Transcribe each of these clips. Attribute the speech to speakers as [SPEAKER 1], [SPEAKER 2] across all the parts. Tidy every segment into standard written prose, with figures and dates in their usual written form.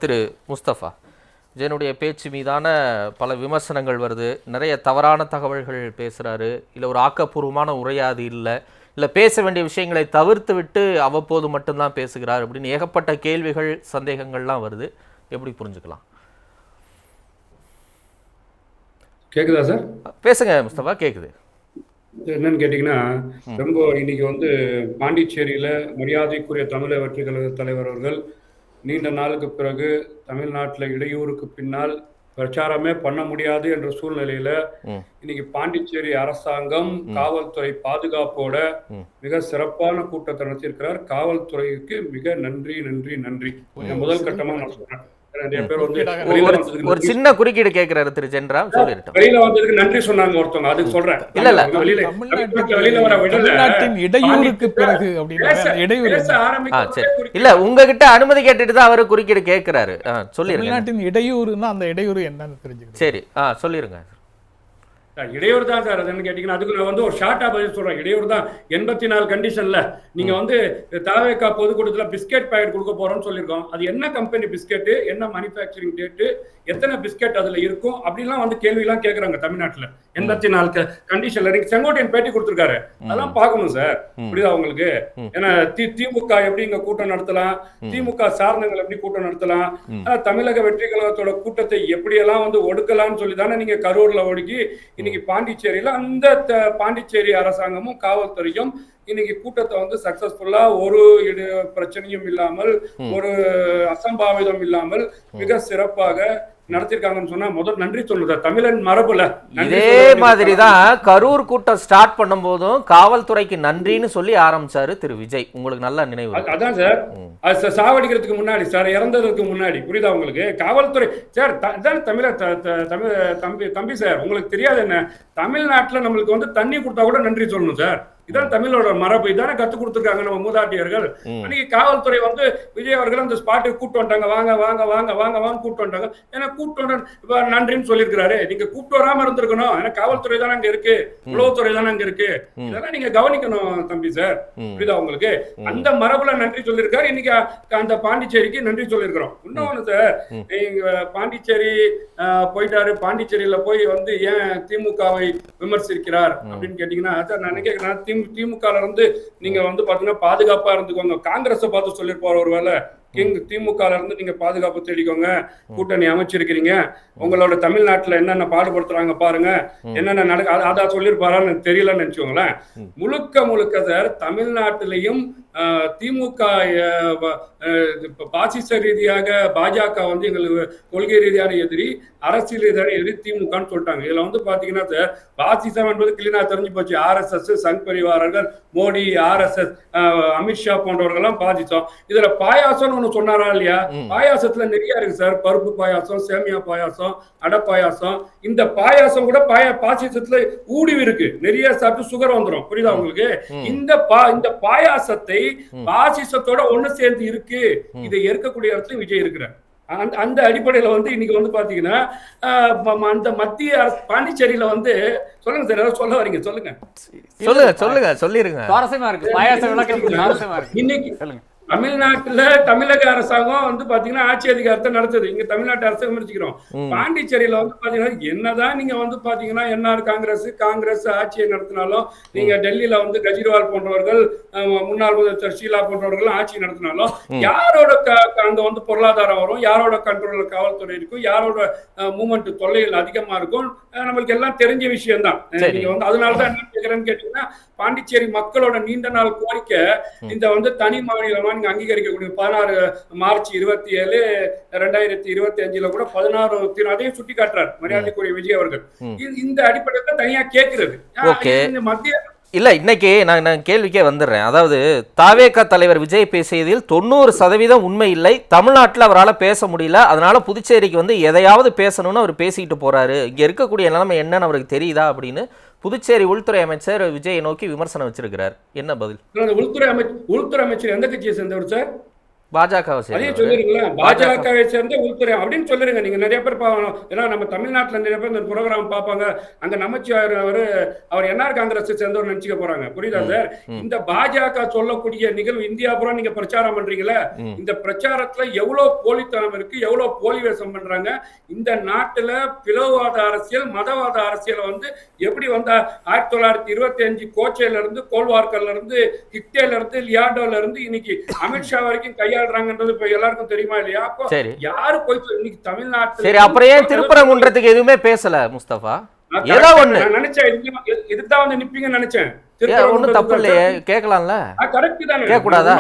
[SPEAKER 1] திரு முஸ்தபா, விஜயனுடைய பேச்சு மீதான பல விமர்சனங்கள் வருது. நிறைய தவறான தகவல்கள் பேசுகிறாரு, இல்லை ஒரு ஆக்கப்பூர்வமான உரையாது இல்லை பேச வேண்டிய விஷயங்களை தவிர்த்து விட்டு அவ்வப்போது மட்டும்தான் பேசுகிறார் அப்படின்னு ஏகப்பட்ட கேள்விகள் சந்தேகங்கள்லாம் வருது. எப்படி புரிஞ்சுக்கலாம்?
[SPEAKER 2] கேக்குதா சார்?
[SPEAKER 1] பேசுங்க முஸ்தபா, கேக்குது.
[SPEAKER 2] என்னன்னு கேட்டீங்கன்னா, ரொம்ப இன்னைக்கு வந்து பாண்டிச்சேரியில மரியாதைக்குரிய தமிழக வெற்றி கழக தலைவர் அவர்கள் நீண்ட நாளுக்கு பிறகு தமிழ்நாட்டில் இடையூறுக்கு பின்னால் பிரச்சாரமே பண்ண முடியாது என்ற சூழ்நிலையில இன்னைக்கு பாண்டிச்சேரி அரசாங்கம் காவல்துறை பாதுகாப்போட மிக சிறப்பான கூட்டத்தை நடத்தியிருக்கிறார். காவல்துறைக்கு மிக நன்றி நன்றி நன்றி. முதல் கட்டமா நான் சொல்றேன்.
[SPEAKER 1] ஒரு சின்ன குறுக்கீடு கேட்கிறாரு திரு ஜென்ராம், சொல்லிருட்டோம்.
[SPEAKER 2] வெளியில வந்ததுக்கு நன்றி சொன்னாங்க ஒருத்தவங்க, அதுக்கு சொல்றேன்.
[SPEAKER 1] இல்ல இல்ல,
[SPEAKER 2] வெளியில வர
[SPEAKER 3] தமிழ்நாட்டின் இடையூறுக்கு பிறகு இடையூறு
[SPEAKER 1] இல்ல, உங்ககிட்ட அனுமதி கேட்டுட்டு தான் அவரு குறுக்கீடு கேட்கிறாரு. சொல்லிருங்க.
[SPEAKER 3] தமிழ்நாட்டின் இடையூறுன்னா அந்த இடையூறு என்னன்னு தெரிஞ்சுக்கணும்.
[SPEAKER 1] சரி, சொல்லிருங்க.
[SPEAKER 2] இடையூறு தான் சார். அது என்ன கேட்டீங்கன்னா, அதுக்கு நான் வந்து ஒரு ஷார்ட்டா பதில் சொல்றேன். இடையூறு தான் 84 கண்டிஷன்ல நீங்க வந்து தாவேகா பொதுக்கூட்டத்தில் பிஸ்கெட் பேக்கெட் கொடுக்க போறோம்னு சொல்லியிருக்கோம். அது என்ன கம்பெனி பிஸ்கெட், என்ன மேனுஃபேக்சரிங் டேட்டு, எத்தனை பிஸ்கெட் அதுல இருக்கும் அப்படிலாம் வந்து கேள்வி எல்லாம் கேட்கறாங்க தமிழ்நாட்டுல. 84 கண்டிஷன்ல நீங்க செங்கோட்டையன் பேட்டி கொடுத்திருக்காரு, அதெல்லாம் பார்க்கணும் சார். புரியுதா உங்களுக்கு? ஏன்னா திமுக எப்படி இங்க கூட்டம் நடத்தலாம், திமுக சார்ந்தவங்க எப்படி கூட்டம் நடத்தலாம், தமிழக வெற்றி கழகத்தோட கூட்டத்தை எப்படியெல்லாம் வந்து ஒடுக்கலாம்னு சொல்லி தானே நீங்க கரூர்ல ஒடுக்கி இன்னைக்கு பாண்டிச்சேரியில அந்த பாண்டிச்சேரி அரசாங்கமும் காவல்துறையும் இன்னைக்கு கூட்டத்தை வந்து சக்சஸ்ஃபுல்லா ஒரு பிரச்சனையும் இல்லாமல், ஒரு அசம்பாவிதம் இல்லாமல் மிக சிறப்பாக நடத்திருக்காங்கன்னு சொன்னா முதல் நன்றி சொல்லுதா தமிழன் மரபுல.
[SPEAKER 1] இதே மாதிரிதான் கரூர் கூட்டம் ஸ்டார்ட் பண்ணும் போதும் காவல்துறைக்கு நன்றின்னு சொல்லி ஆரம்பிச்சாரு திரு விஜய். உங்களுக்கு நல்லா நினைவு?
[SPEAKER 2] அதான் சார், அது சாவடிக்கிறதுக்கு முன்னாடி சார், இறந்ததுக்கு முன்னாடி. புரியுதா உங்களுக்கு? காவல்துறை சார் தம்பி சார், உங்களுக்கு தெரியாது என்ன, தமிழ்நாட்டுல நம்மளுக்கு வந்து தண்ணி கொடுத்தா கூட நன்றி சொல்லணும் சார். இதான் தமிழோட மரபு, இதானே கத்து கொடுத்துருக்காங்க நம்ம மூதாட்டியர்கள். அன்னைக்கு காவல்துறை வந்து விஜய் அவர்கள் அந்த ஸ்பாட்டுக்கு கூப்பிட்டு வந்துட்டாங்க, வாங்க வாங்க வாங்க வாங்க வாங்க கூப்பிட்டு வந்துட்டாங்க. ஏன்னா கூப்பிட்டு நன்றின்னு சொல்லியிருக்கிறாரு. நீங்க கூப்பிட்டு வராம இருந்திருக்கணும். ஏன்னா காவல்துறை தானே அங்க இருக்கு, உளவுத்துறை தானே அங்க இருக்கு. இதெல்லாம் நீங்க கவனிக்கணும் தம்பி சார். புரியுதா உங்களுக்கு? அந்த மரபுல நன்றி சொல்லியிருக்காரு. இன்னைக்கு அந்த பாண்டிச்சேரிக்கு நன்றி சொல்லியிருக்கிறோம். இன்னொன்னு சார், நீங்க பாண்டிச்சேரி போயிட்டாரு, பாண்டிச்சேரியில போய் வந்து ஏன் திமுகவை விமர்சிக்கிறார் அப்படின்னு கேட்டீங்கன்னா, நான் கேட்கிறேன், திமுக இருந்து நீங்க வந்து பாத்தீங்கன்னா பாதுகாப்பா இருந்துக்கோங்க. காங்கிரஸை பார்த்து சொல்லிருப்பாரு ஒருவேளை, திமுக இருந்து நீங்க பாதுகாப்பு தேடிக்கோங்க, கூட்டணி அமைச்சிருக்கிறீங்க, உங்களோட தமிழ்நாட்டுல என்னென்ன பாடுபடுத்துறாங்க பாருங்க, என்னென்ன நடக்க அதான் சொல்லிருப்பாரான்னு தெரியலன்னு நினைச்சுக்கோங்களேன். முழுக்க சார் தமிழ்நாட்டிலையும் திமுக பாசிச ரீதியாக பாஜக வந்து எங்களுக்கு கொள்கை ரீதியான எதிரி, அரசியல் ரீதியான எதிரி திமுகன்னு சொல்லிட்டாங்க. இதுல வந்து பாத்தீங்கன்னா சார், பாசிசம் என்பது கிளீனா தெரிஞ்சு போச்சு. RSS, Sangh பரிவாரர்கள், Modi, RSS, Amit Shah போன்றவர்கள்லாம் பாசிசம். இதுல பாயாசம் ஒண்ணு சொன்னாரா இல்லையா? பாயாசத்துல நிறைய இருக்கு சார். பருப்பு பாயாசம், சேமியா பாயாசம், அடை பாயாசம். இந்த பாயாசம் கூட பாசிசத்துல ஊடுவி இருக்கு. நிறைய சாப்பிட்டு சுகர் வந்துடும். புரியுதா உங்களுக்கு? இந்த பாயாசத்தை பாசிசத்தோட ஒண்ணு சேர்ந்து இருக்கு. இதை ஏற்கக்கூடிய இடத்துல விஜய் இருக்கிறார். அந்த அடிப்படையில வந்து இன்னைக்கு வந்து பாத்தீங்கன்னா அந்த மத்திய அரசு பாண்டிச்சேரியில வந்து சொல்லுங்க சார், ஏதாவது சொல்ல வரீங்க? சொல்லுங்க
[SPEAKER 1] சொல்லுங்க சொல்லிருங்க.
[SPEAKER 4] சுவாரஸ்யமா இருக்கு, பாயாச விளக்கம் சுவாரஸ்யமா இருக்கு.
[SPEAKER 2] இன்னைக்கு தமிழ்நாட்டுல தமிழக அரசாங்கம் வந்து பாத்தீங்கன்னா ஆட்சி அதிகாரத்தை நடத்துது. இங்க தமிழ்நாட்டு அரசு விமர்சிக்கிறோம். பாண்டிச்சேரியில வந்து பாத்தீங்கன்னா என்னதான் நீங்க வந்து பாத்தீங்கன்னா என்ஆர் காங்கிரஸ் ஆட்சியை நடத்தினாலும், நீங்க டெல்லியில வந்து கெஜ்ரிவால் போன்றவர்கள், முன்னாள் முதலமைச்சர் ஷீலா போன்றவர்கள் ஆட்சி நடத்தினாலும், யாரோட அங்க வந்து பொருளாதாரம் வரும், யாரோட கண்ட்ரோல்ல காவல்துறை இருக்கும், யாரோட மூவ்மெண்ட் தொல்லைகள் அதிகமா இருக்கும், நம்மளுக்கு எல்லாம் தெரிஞ்ச விஷயம் தான். நீங்க வந்து அதனாலதான் என்ன கேட்கிறேன்னு கேட்டீங்கன்னா, பாண்டிச்சேரி மக்களோட நீண்ட நாள் கோரிக்கை இந்த வந்து தனி மாநிலமா நீங்க அங்கீகரிக்கக்கூடிய 16 மார்ச் 27, 2025 கூட 16 அதையும் சுட்டி காட்டுறார் மரியாதைக்குரிய விஜய் அவர்கள். இந்த அடிப்படையில் தனியா கேட்கிறது மத்திய
[SPEAKER 1] இல்ல. இன்னைக்கு நான் கேள்விக்கே வந்துடுறேன். அதாவது தாவேகா தலைவர் விஜய் பேசியதில் 90% உண்மை இல்லை. தமிழ்நாட்டில் அவரால் பேச முடியல, அதனால புதுச்சேரிக்கு வந்து எதையாவது பேசணும்னு அவர் பேசிக்கிட்டு போறாரு. இங்க இருக்கக்கூடிய நிலைமை என்னன்னு அவருக்கு தெரியுதா அப்படின்னு புதுச்சேரி உள்துறை அமைச்சர் விஜயை நோக்கி விமர்சனம் வச்சிருக்கிறார். என்ன பதில்?
[SPEAKER 2] உள்துறை அமைச்சர் எந்த கட்சியை சேர்ந்தவர் சார்?
[SPEAKER 1] பாஜகவை
[SPEAKER 2] அதையும்
[SPEAKER 1] சேர்ந்தவர்.
[SPEAKER 2] சொல்லிருங்களா, பாஜகவை சேர்ந்த உள்துறை அப்படின்னு சொல்லிருங்க. நீங்க நிறைய பேர் பாக்கணும். ஏன்னா நம்ம தமிழ்நாட்டுல நிறைய பேர் இந்த ப்ரோக்ராம் பார்ப்பாங்க. அங்க நமச்சிவாயர் அவர் என்ஆர் காங்கிரஸ் சேர்ந்தவர் நினைச்சுக்க போறாங்க. புரியுதா சார்? இந்த பாஜக சொல்லக்கூடிய நிகழ்வு இந்தியா பூரா நீங்க பிரச்சாரம் பண்றீங்களா? இந்த பிரச்சாரத்துல எவ்வளவு போலித்தனம் இருக்கு, எவ்வளவு போலி வேஷம் பண்றாங்க. இந்த நாட்டுல பிளவுவாத அரசியல், மதவாத அரசியல் எப்படி வந்த 1925 கோச்சையில இருந்து, கோல்வார்கர்ல இருந்து, ஹிக்டேல இருந்து, லியாண்டோல இருந்து இன்னைக்கு அமித்ஷா வரைக்கும் கையாளுறாங்கன்றது இப்ப எல்லாருக்கும் தெரியுமா இல்லையா? அப்போ யாரு போய் இன்னைக்கு தமிழ்நாட்டுல
[SPEAKER 1] சரி, அப்புறம் ஏன் திருப்பரங்குன்றத்துக்கு எதுவுமே பேசல முஸ்தபா? ஏதோ ஒண்ணு
[SPEAKER 2] நினைச்சேன், இதுதான் நிப்பீங்கன்னு நினைச்சேன்.
[SPEAKER 1] ஒண்ணும் தப்பு இல்லையே, கேட்கலாம்ல.
[SPEAKER 2] கரெக்ட் தானே,
[SPEAKER 1] கேட்கக்கூடாதா?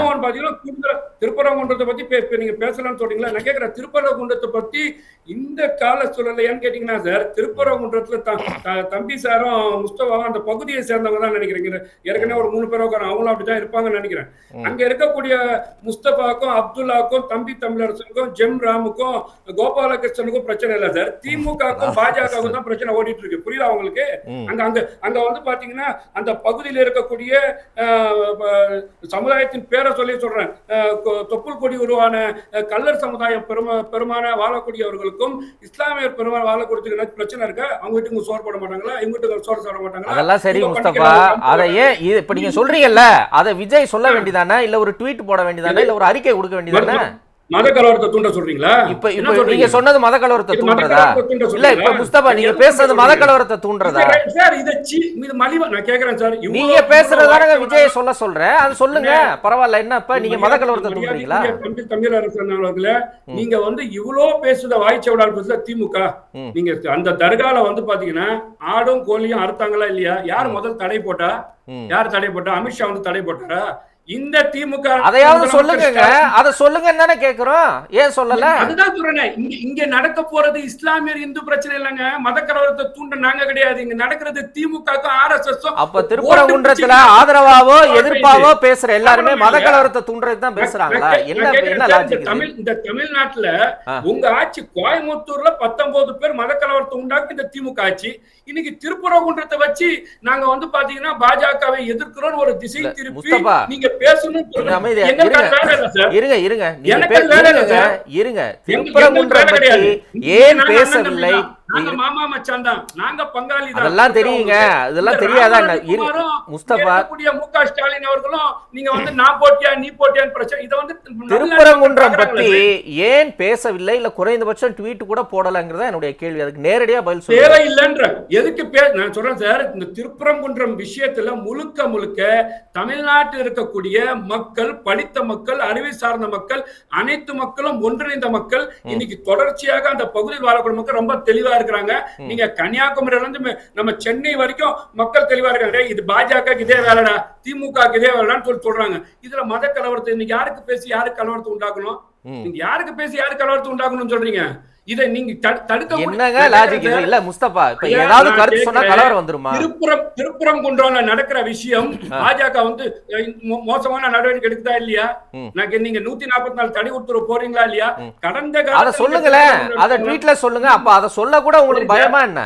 [SPEAKER 2] திருப்பரங்குன்றத்தை பத்தி நீங்க பேசலாம்னு சொல்றீங்களா? நான் கேட்கிறேன், திருப்பரங்குன்றத்தை பத்தி இந்த கால சூழல்ல ஏன்னு கேட்டீங்கன்னா சார், திருப்பரங்குன்றத்துல தம்பி சாரும் முஸ்தபாவும் அந்த பகுதியை சேர்ந்தவங்க தான் நினைக்கிறீங்க. ஏற்கனவே ஒரு 3 பேர் உட்கார, அவங்களும் அப்படிதான் இருப்பாங்கன்னு நினைக்கிறேன். அங்க இருக்கக்கூடிய முஸ்தபாக்கும், அப்துல்லாக்கும், தம்பி தமிழரசுக்கும், ஜெம் ராமுக்கும், கோபாலகிருஷ்ணனுக்கும் பிரச்சனை இல்லை சார். திமுகக்கும் பாஜகவுக்கும் தான் பிரச்சனை ஓடிட்டு இருக்கு. புரியுதா உங்களுக்கு? அங்க பாத்தீங்கன்னா அந்த பகுதியில் இருக்கக்கூடிய சமுதாயத்தின் பேரை சொல்லி சொல்றேன், தொப்புள் கொடி உருவான கல்லர் சமுதாயம் பெருமான வாழக்கூடியவர்களுக்கும் இஸ்லாமியர் பெருமான வாழக்கூடிய பிரச்சனை இருக்கா? அவங்க வீட்டுக்கு சோறு போட மாட்டாங்களா? இவங்க வீட்டுக்கு சோறு சாப்பிட மாட்டாங்களா?
[SPEAKER 1] அதெல்லாம் சரி முஸ்தபா, அதை ஏன் இப்ப நீங்க சொல்றீங்கல்ல, அதை விஜய் சொல்ல வேண்டியதானே, இல்ல ஒரு ட்வீட் போட வேண்டியதானே, இல்ல ஒரு அறிக்கை கொடுக்க வேண்டியதானே?
[SPEAKER 2] மத கலவரத்தை தூண்ட சொல்றீங்களா?
[SPEAKER 1] இப்ப நீங்க சொன்னது மத கலவரத்தை தூண்டுறதா? இல்ல இப்ப முஸ்தபா நீங்க பேசுறது மத கலவரத்தை தூண்டுறதா?
[SPEAKER 2] சார் இது மலிவா நான் கேக்குறேன் சார்.
[SPEAKER 1] நீங்க பேசுறதானங்க விஜய் சொல்றேன், அது சொல்லுங்க, பரவாயில்ல. என்ன இப்ப நீங்க மத கலவரத்தை தூண்டுறீங்களா?
[SPEAKER 2] தமிழரசன் அவர்களே, நீங்க இவ்வளவு பேசுத வாய்ச்சவடால் பேசுத திமுக, நீங்க அந்த தர்கால பாத்தீங்கன்னா ஆடும் கோழியும் அறுத்தாங்களா இல்லையா? யார் முதல் தடை போட்டா? யார் தடை போட்டா? அமித்ஷா தடை போட்டாரா? இந்த திமுக
[SPEAKER 1] அதையாவது சொல்லுங்க, அத சொல்லுங்கன்னு தானே கேக்குறோம். ஏன் சொல்லல?
[SPEAKER 2] அதுதான் சொல்றேன். இங்க நடக்க போறது இஸ்லாமியர் இந்து பிரச்சனை இல்லைங்க, மத கலவரத்தை தூண்ட நாங்க கிடையாது. இங்க நடக்கிறது திமுகக்கும் ஆர்எஸ்எஸ்.
[SPEAKER 1] அப்ப திருப்பரங்குன்றத்துல ஆதரவாவோ எதிர்ப்பாவோ பேசுற எல்லாருமே மத கலவரத்தை தூண்டுறது தான் பேசுறாங்களா? என்ன லாஜிக்?
[SPEAKER 2] இந்த தமிழ்நாட்டுல உங்க ஆட்சி கோயம்புத்தூர்ல 19 பேர் மத கலவரத்தை உண்டாக்கி இந்த திமுக ஆட்சி. இன்னைக்கு திருப்பரங்குன்றத்தை வச்சு நாங்க பாத்தீங்கன்னா பாஜகவை எதிர்க்கிறோம் ஒரு திசை திருப்பி நீங்க பேசணும்.
[SPEAKER 1] இருங்க, திருப்பரங்குன்றம் பற்றி ஏன் பேசவில்லை?
[SPEAKER 2] மாமா மச்சான் தான், நாங்க பங்காளி தான்.
[SPEAKER 1] அதெல்லாம் தெரியுங்க, அதெல்லாம் தெரியாதா? முஸ்தபா
[SPEAKER 2] முக ஸ்டாலின் அவர்களும் நீங்க நான் போட்டியா நீ போட்டியான்னு பிரச்சனை. இத
[SPEAKER 1] திருப்பரங்குன்றம் பற்றி ஏன் பேசவில்லை, இல்ல குறைந்தபட்சம் ட்வீட் கூட போடலங்கிறதா என்னுடைய கேள்வி. அதுக்கு நேரடியா பதில் சொல்ல
[SPEAKER 2] தேவை இல்லைன்ற. எதுக்கு நான் சொல்றேன் சார், இந்த திருப்பரங்குன்றம் விஷயத்துல முழுக்க தமிழ்நாட்டில் இருக்கக்கூடிய மக்கள், படித்த மக்கள், அறிவை சார்ந்த மக்கள், அனைத்து மக்களும் ஒன்றிணைந்த மக்கள் இன்னைக்கு தொடர்ச்சியாக அந்த பகுதியில் வாழக்கூடிய மக்கள் ரொம்ப தெளிவா இருக்கிறாங்க. நீங்க கன்னியாகுமரியில இருந்து நம்ம சென்னை வரைக்கும் மக்கள் தெளிவா இருக்காங்க. இது பாஜக இதே வேலைடா, திமுக இதே வேலைடான்னு சொல்றாங்க. இதுல மத கலவரத்தை இன்னைக்கு யாருக்கு பேசி யாருக்கு கலவரத்தை உண்டாக்கணும்? நீங்க யாருக்கு பேசி யாருக்கு கலவரத்தை உண்டாக்கணும்னு சொல்றீங்க? இதை நீங்க தடுக்க
[SPEAKER 1] என்னங்க லாஜிக் இல்ல முஸ்தபா? இப்ப ஏதாவது கருத்து சொன்னா கலவரம் வந்துருமா?
[SPEAKER 2] திருப்பரங்குன்றம்ல நடக்கிற விஷயம் பாஜக மோசமான நடவடிக்கை எடுக்குதா இல்லையா? நீங்க 144 தடை உத்தரவு போறீங்களா இல்லையா? கடந்த
[SPEAKER 1] அத சொல்லுங்களேன், அத ட்வீட்ல சொல்லுங்க. அப்ப அத சொல்ல கூட உங்களுக்கு பயமா என்ன?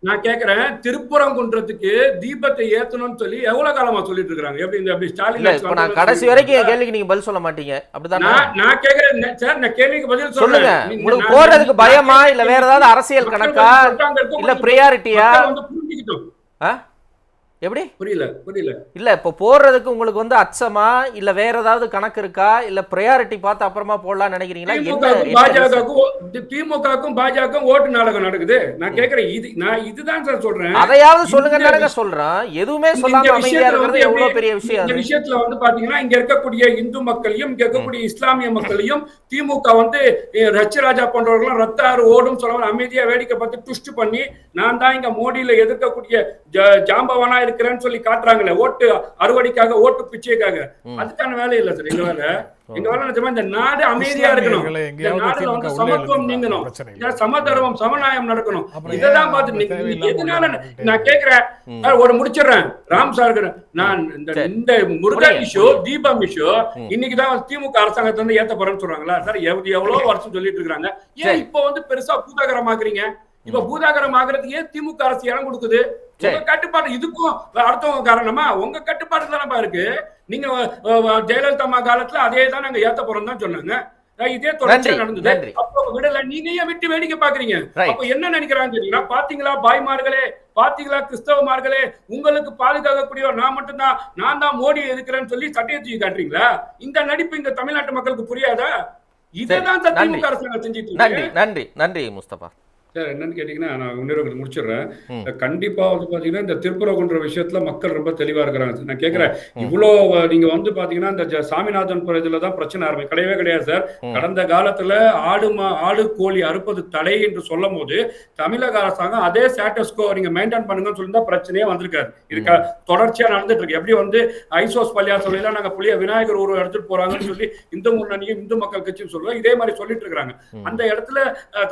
[SPEAKER 2] நான் கேக்குறேன், திருப்பரங்குன்றத்துக்கு தீபத்தை ஏத்தணும்னு சொல்லி எவ்வளவு காலமா சொல்லிட்டு இருக்காங்க? எப்படி ஸ்டாலின்
[SPEAKER 1] இப்ப நான் கடைசி வரைக்கும் என் கேள்விக்கு நீங்க பதில் சொல்ல மாட்டீங்க, அப்படிதானே?
[SPEAKER 2] நான் கேக்குறேன் சார், நான் கேள்விக்கு பதில்
[SPEAKER 1] சொல்லுங்க. உங்களுக்கு போறதுக்கு பயமா, இல்ல வேற ஏதாவது அரசியல் கணக்கா, இல்ல பிரியாரிட்டியா? எப்படி
[SPEAKER 2] புரியல
[SPEAKER 1] இல்ல இப்ப போறதுக்கு உங்களுக்கு அச்சமா, இல்ல வேற ஏதாவது கணக்கு இருக்கா, இல்ல பிரையாரிட்டி பார்த்து அப்புறமா போடலாம் நினைக்கிறீங்களா?
[SPEAKER 2] திமுகவுக்கும் பாஜக ஓட்டு நாடகம் நடக்குது. நான் கேக்குறேன், இதுதான் சார் சொல்றேன்.
[SPEAKER 1] அதையாவது சொல்லுங்க சொல்றேன். எதுவுமே சொல்லாம அமைதியா இருக்கிறது எவ்வளவு பெரிய விஷயம்.
[SPEAKER 2] இந்த விஷயத்துல பாத்தீங்கன்னா இங்க இருக்கக்கூடிய இந்து மக்களையும் இங்க இருக்கக்கூடிய இஸ்லாமிய மக்களையும் திமுக ரச்சராஜா போன்றவர்களும் ரத்த ஆறு ஓடும் சொல்ல அமைதியா வேடிக்கை பார்த்து ட்விஸ்ட் பண்ணி நான் தான் இங்க மோடியில எதிர்க்கக்கூடிய ஜாம்பவானா இருக்கிறேன்னு சொல்லி காட்டுறாங்களே, ஓட்டு அறுவடைக்காக, ஓட்டு பிச்சைக்காக. அதுக்கான வேலை இல்ல சார் எங்க வேலை. எங்க வேலை நிஜமா இந்த நாடு அமைதியா இருக்கணும், இந்த நாடுல சமத்துவம் நீங்கணும், சமதர்மம் சமநாயம் நடக்கணும். இததான் பார்த்து எதனால நான் கேக்குறேன். ஒரு முடிச்சிடுறேன் ராம் சார், நான் இந்த முருகன் இஷ்யூ, தீபம் இஷ்யூ இன்னைக்குதான் திமுக அரசாங்கத்தை ஏத்த போறேன்னு சொல்றாங்களா சார்? எவ்வளவு வருஷம் சொல்லிட்டு இருக்காங்க. ஏன் இப்ப பெருசா பூதாகரமாக்குறீங்க? இப்ப பூதாகரம் ஆகிறதுக்கு ஏன் திமுக அரசு இடம் கொடுக்குது? உங்க கட்டுப்பாடு இதுக்கும் அடுத்தவங்க காரணமா? உங்க கட்டுப்பாடு தானப்பா இருக்கு. நீங்க ஜெயலலிதா அம்மா காலத்துல அதே தான் நாங்க ஏத்த போறோம் தான் சொன்னாங்க. இதே தொடர்ச்சியா நடந்தது. அப்போ விடல, நீங்க ஏன் விட்டு வேடிக்கை பாக்குறீங்க? அப்ப என்ன நினைக்கிறாங்க தெரியுங்களா? பாத்தீங்களா பாய்மார்களே, பாத்தீங்களா கிறிஸ்தவமார்களே, உங்களுக்கு பாதுகாக்கக்கூடியவர் நான் மட்டும்தான், நான் தான் மோடி எதிர்க்கிறேன்னு சொல்லி சட்டையை தூக்கி காட்டுறீங்களா? இந்த நடிப்பு இந்த தமிழ்நாட்டு மக்களுக்கு புரியாதா? இதான் திமுக அரசாங்கம் செஞ்சுட்டு இருக்கு.
[SPEAKER 1] நன்றி நன்றி முஸ்தபா.
[SPEAKER 2] சார் என்னன்னு கேட்டீங்கன்னா, நான் இன்னொரு முடிச்சிடுறேன். கண்டிப்பா வந்து பாத்தீங்கன்னா இந்த திருப்பரங்குன்ற விஷயத்துல மக்கள் ரொம்ப தெளிவா இருக்கிறாங்க. நான் கேட்கிறேன், இவ்வளோ நீங்க வந்து பாத்தீங்கன்னா இந்த சாமிநாதன் இதுலதான் பிரச்சனை ஆரம்பிக்கும். கிடையவே கிடையாது சார். கடந்த காலத்துல ஆடு கோழி அறுப்பது தடை என்று சொல்லும் போது தமிழக அரசாங்கம் அதே ஸ்டேட்டஸ்கோ நீங்க மெயின்டைன் பண்ணுங்கன்னு சொல்லி தான் பிரச்சனையே வந்திருக்காரு. இது தொடர்ச்சியா நடந்துட்டு இருக்கு. எப்படி வந்து ஐசோஸ் பள்ளியாசல நாங்க புளிய விநாயகர் உருவம் எடுத்துட்டு போறாங்கன்னு சொல்லி இந்து முன்னணியும் இந்து மக்கள் கட்சியும் சொல்லுவாங்க. இதே மாதிரி சொல்லிட்டு இருக்காங்க. அந்த இடத்துல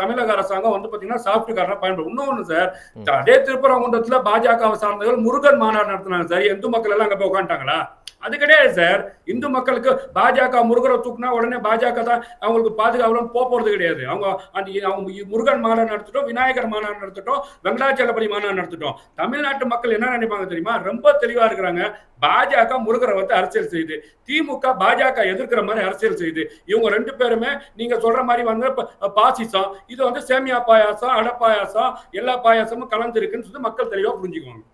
[SPEAKER 2] தமிழக அரசாங்கம் வந்து பாத்தீங்கன்னா சாஃப்ட் கார்னா பயன்படும். இன்னொன்னு சார், அதே திருப்பரங்குன்றத்துல பாஜக சார்ந்தவர்கள் முருகன் மாநாடு நடத்தினாங்க சார். இந்து மக்கள் எல்லாம் அங்க போய் உட்காந்துட்டாங்களா? அது கிடையாது சார். இந்து மக்களுக்கு பாஜக முருகரை தூக்குனா உடனே பாஜக தான் அவங்களுக்கு பாதுகாவலன் போறது கிடையாது. அவங்க முருகன் மாநாடு நடத்திட்டோம், விநாயகர் மாநாடு நடத்திட்டோம், வெங்கடாச்சலபதி மாநாடு நடத்திட்டோம். தமிழ்நாட்டு மக்கள் என்ன நினைப்பாங்க தெரியுமா? ரொம்ப தெளிவா இருக்கிறாங்க. பாஜக முருகரை வந்து அரசியல் செய்யுது, திமுக பாஜக எதிர்க்கிற மாதிரி அரசியல் செய்யுது. இவங்க ரெண்டு பேருமே நீங்க சொல்ற மாதிரி வந்து பாசிசம், இது வந்து சேமியா பாயாசம், அடை பாயாசம், எல்லா பாயாசமும் கலந்து இருக்குன்னு சொல்லி மக்கள் தெளிவா புரிஞ்சுக்குவாங்க.